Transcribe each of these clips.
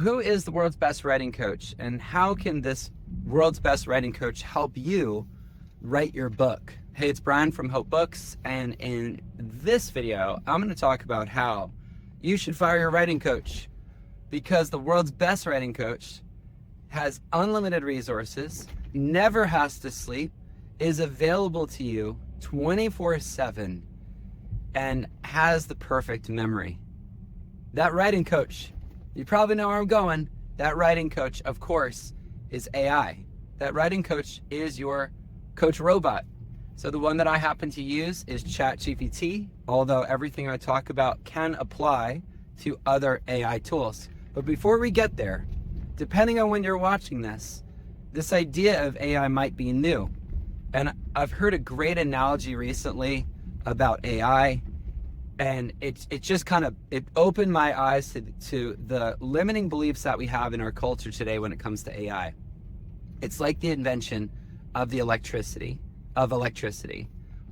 Who is the world's best writing coach, and how can this world's best writing coach help you write your book? Hey, it's Brian from Hope Books, and in this video, I'm going to talk about how you should fire your writing coach, because the world's best writing coach has unlimited resources, never has to sleep, is available to you 24/7, and has the perfect memory. That writing coach, you probably know where I'm going. That writing coach, of course, is AI. That writing coach is your coach robot. So the one that I happen to use is ChatGPT, although everything I talk about can apply to other AI tools. But before we get there, depending on when you're watching this idea of AI might be new. And I've heard a great analogy recently about AI, and it just kind of, it opened my eyes to the limiting beliefs that we have in our culture today when it comes to AI. It's like the invention of electricity.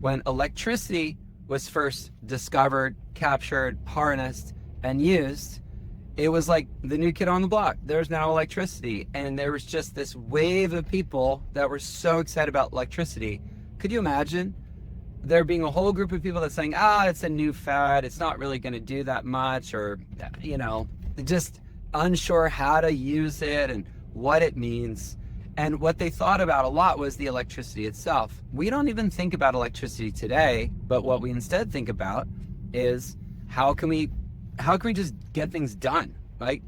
When electricity was first discovered, captured, harnessed, and used, it was like the new kid on the block. There's now electricity. And there was just this wave of people that were so excited about electricity. Could you imagine there being a whole group of people that's saying, it's a new fad, it's not really going to do that much, or, just unsure how to use it and what it means. And what they thought about a lot was the electricity itself. We don't even think about electricity today, but what we instead think about is how can we just get things done? Like,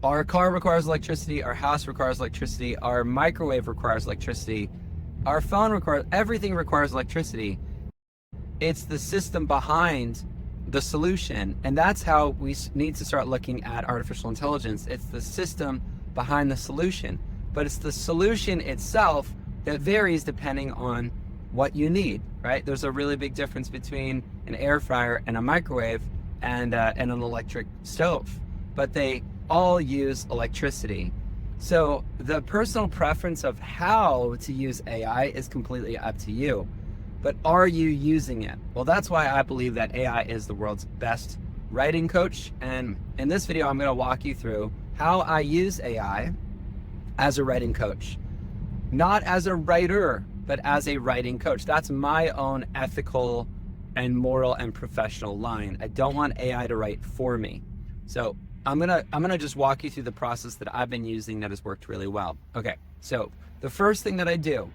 our car requires electricity, our house requires electricity, our microwave requires electricity, our phone everything requires electricity. It's the system behind the solution. And that's how we need to start looking at artificial intelligence. It's the system behind the solution, but it's the solution itself that varies depending on what you need, right? There's a really big difference between an air fryer and a microwave and an electric stove, but they all use electricity. So the personal preference of how to use AI is completely up to you. But are you using it? Well, that's why I believe that AI is the world's best writing coach. And in this video, I'm going to walk you through how I use AI as a writing coach. Not as a writer, but as a writing coach. That's my own ethical and moral and professional line. I don't want AI to write for me. So I'm gonna just walk you through the process that I've been using that has worked really well. Okay, so the first thing that I do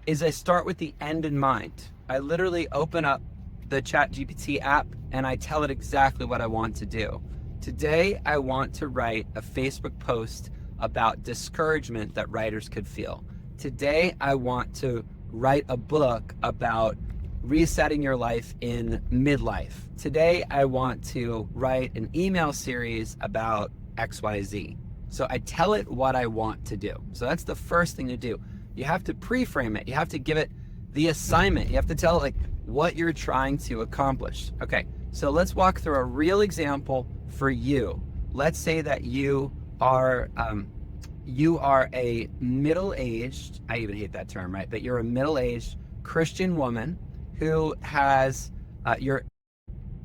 is I start with the end in mind. I literally open up the ChatGPT app and I tell it exactly what I want to do. Today, I want to write a Facebook post about discouragement that writers could feel. Today, I want to write a book about resetting your life in midlife. Today, I want to write an email series about XYZ. So I tell it what I want to do. So that's the first thing to do. You have to pre-frame it. You have to give it the assignment. You have to tell it like what you're trying to accomplish. Okay, so let's walk through a real example for you. Let's say that you are a middle-aged, I even hate that term, right? But you're a middle-aged Christian woman who has your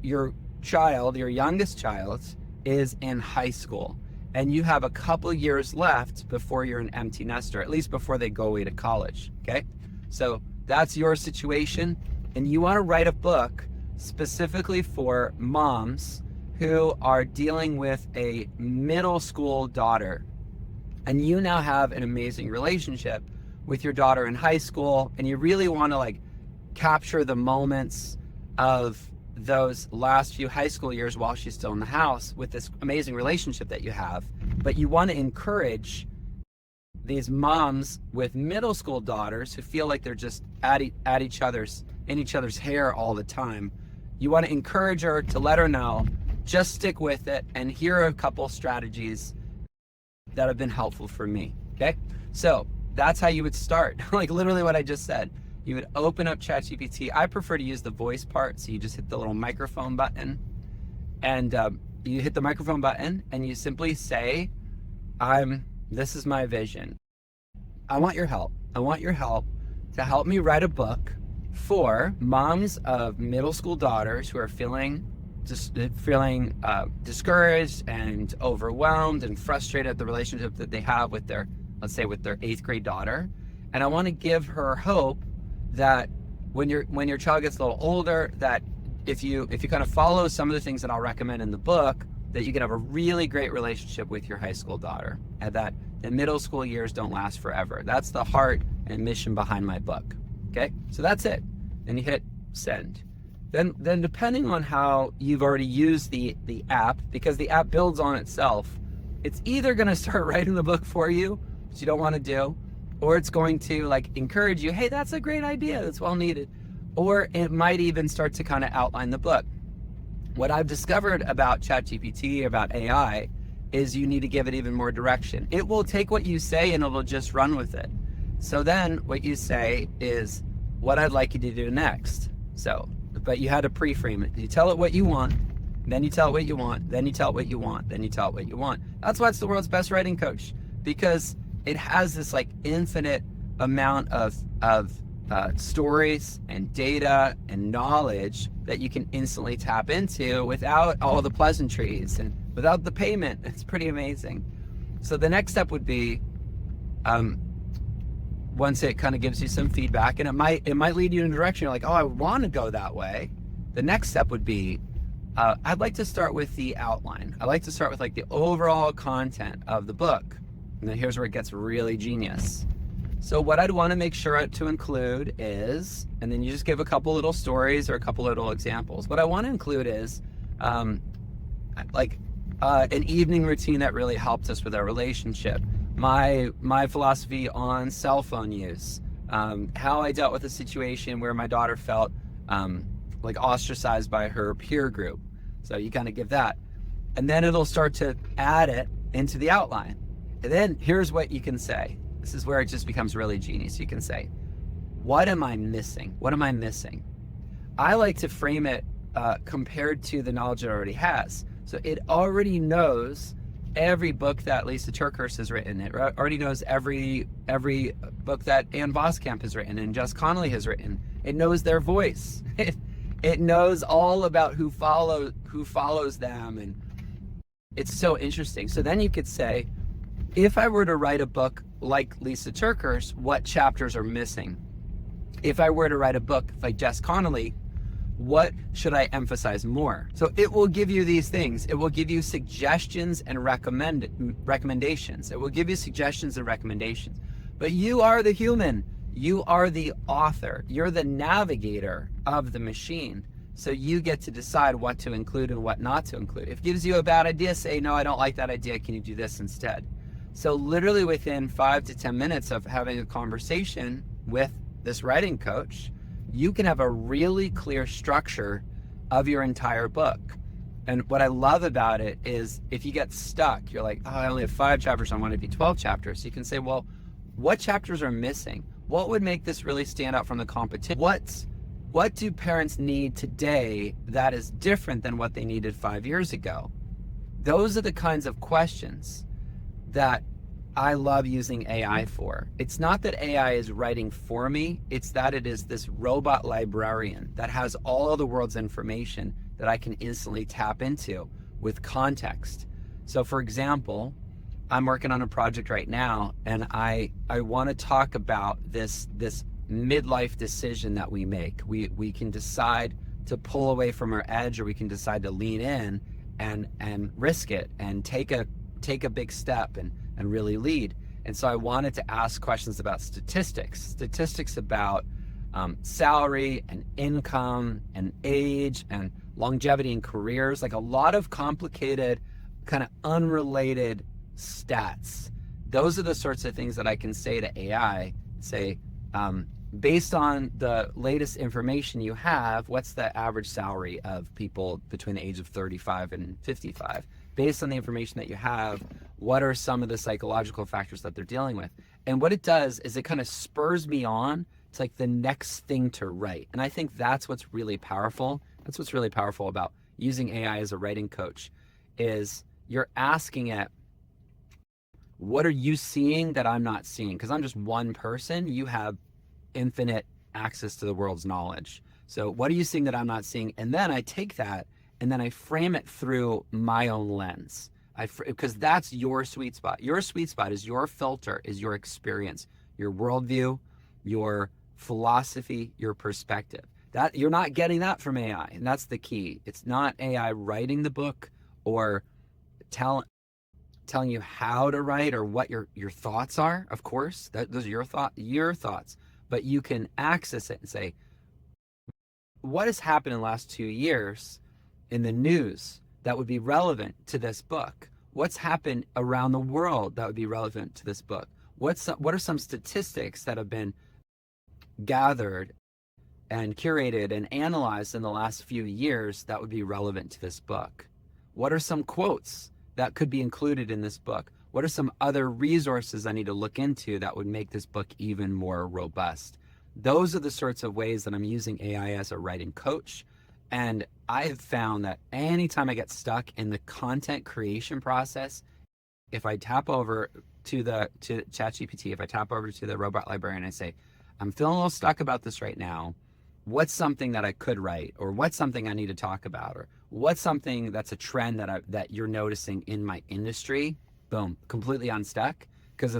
youngest child is in high school, and you have a couple years left before you're an empty nester, at least before they go away to college, okay? So that's your situation, and you want to write a book specifically for moms who are dealing with a middle school daughter, and you now have an amazing relationship with your daughter in high school, and you really want to capture the moments of those last few high school years while she's still in the house with this amazing relationship that you have. But you want to encourage these moms with middle school daughters who feel like they're just in each other's hair all the time. You want to encourage her to let her know, just stick with it, and here are a couple strategies that have been helpful for me, okay? So that's how you would start, like literally what I just said. You would open up ChatGPT. I prefer to use the voice part, so you just hit the little microphone button, and you hit the microphone button, and you simply say, this is my vision. I want your help. I want your help to help me write a book for moms of middle school daughters who are feeling just feeling discouraged and overwhelmed and frustrated at the relationship that they have with their, let's say, with their 8th grade daughter. And I want to give her hope that when your child gets a little older, that if you kind of follow some of the things that I'll recommend in the book, that you can have a really great relationship with your high school daughter, and that the middle school years don't last forever. That's the heart and mission behind my book. Okay, so that's it. Then you hit send. Then depending on how you've already used the app, because the app builds on itself, it's either going to start writing the book for you, which you don't want to do, or it's going to like encourage you, hey, that's a great idea, that's well needed, or it might even start to kind of outline the book. What I've discovered about ChatGPT, about AI, is you need to give it even more direction. It will take what you say and it'll just run with it. So then what you say is what I'd like you to do next. So, but you had to pre-frame it. You tell it what you want, then you tell it what you want, then you tell it what you want, then you tell it what you want. That's why it's the world's best writing coach, because it has this like infinite amount of stories and data and knowledge that you can instantly tap into without all the pleasantries and without the payment. It's pretty amazing. So the next step would be, once it kind of gives you some feedback, and it might lead you in a direction you're like, oh, I want to go that way. The next step would be, I'd like to start with the outline. I like to start with like the overall content of the book. And then here's where it gets really genius. So what I'd want to make sure to include is, and then you just give a couple little stories or a couple little examples. What I want to include is an evening routine that really helped us with our relationship. My philosophy on cell phone use, how I dealt with a situation where my daughter felt like ostracized by her peer group. So you kind of give that. And then it'll start to add it into the outline. And then here's what you can say. This is where it just becomes really genius. You can say, what am I missing? What am I missing? I like to frame it compared to the knowledge it already has. So it already knows every book that Lisa Turkhurst has written. It already knows every book that Ann Voskamp has written and Jess Connolly has written. It knows their voice. It knows all about who follows them, and it's so interesting. So then you could say, if I were to write a book like Lisa Turkhurst, what chapters are missing? If I were to write a book like Jess Connolly, what should I emphasize more? So it will give you these things. It will give you suggestions and recommendations. It will give you suggestions and recommendations. But you are the human. You are the author. You're the navigator of the machine. So you get to decide what to include and what not to include. If it gives you a bad idea, say, no, I don't like that idea. Can you do this instead? So literally within 5 to 10 minutes of having a conversation with this writing coach, you can have a really clear structure of your entire book. And what I love about it is if you get stuck, you're like, oh, I only have 5 chapters, I want it to be 12 chapters. So you can say, well, what chapters are missing? What would make this really stand out from the competition? What do parents need today that is different than what they needed 5 years ago? Those are the kinds of questions that I love using AI for. It's not that AI is writing for me, it's that it is this robot librarian that has all of the world's information that I can instantly tap into with context. So for example, I'm working on a project right now, and I want to talk about this midlife decision that we make. We can decide to pull away from our edge, or we can decide to lean in and risk it and take a big step and really lead. And so I wanted to ask questions about statistics about salary and income and age and longevity in careers, like a lot of complicated, kind of unrelated stats. Those are the sorts of things that I can say to AI, say, based on the latest information you have, what's the average salary of people between the age of 35 and 55? Based on the information that you have, what are some of the psychological factors that they're dealing with? And what it does is it kind of spurs me on to like the next thing to write. And I think that's what's really powerful. That's what's really powerful about using AI as a writing coach, is you're asking it, what are you seeing that I'm not seeing? Because I'm just one person. You have infinite access to the world's knowledge. So what are you seeing that I'm not seeing? And then I take that and then I frame it through my own lens. Because that's your sweet spot. Your sweet spot is your filter, is your experience, your worldview, your philosophy, your perspective. That you're not getting that from AI, and that's the key. It's not AI writing the book or telling you how to write or what your thoughts are. Of course, those are your thoughts, but you can access it and say, what has happened in the last 2 years in the news that would be relevant to this book? What's happened around the world that would be relevant to this book? What are some statistics that have been gathered and curated and analyzed in the last few years that would be relevant to this book? What are some quotes that could be included in this book? What are some other resources I need to look into that would make this book even more robust? Those are the sorts of ways that I'm using AI as a writing coach. And I have found that anytime I get stuck in the content creation process, if I tap over to ChatGPT, if I tap over to the robot librarian and I say, I'm feeling a little stuck about this right now. What's something that I could write, or what's something I need to talk about, or what's something that's a trend that you're noticing in my industry? Boom, completely unstuck, because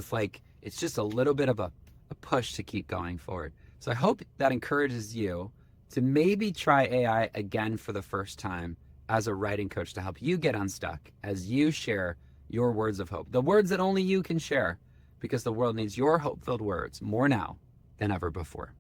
it's just a little bit of a push to keep going forward. So I hope that encourages you to maybe try AI again for the first time as a writing coach to help you get unstuck as you share your words of hope, the words that only you can share, because the world needs your hope-filled words more now than ever before.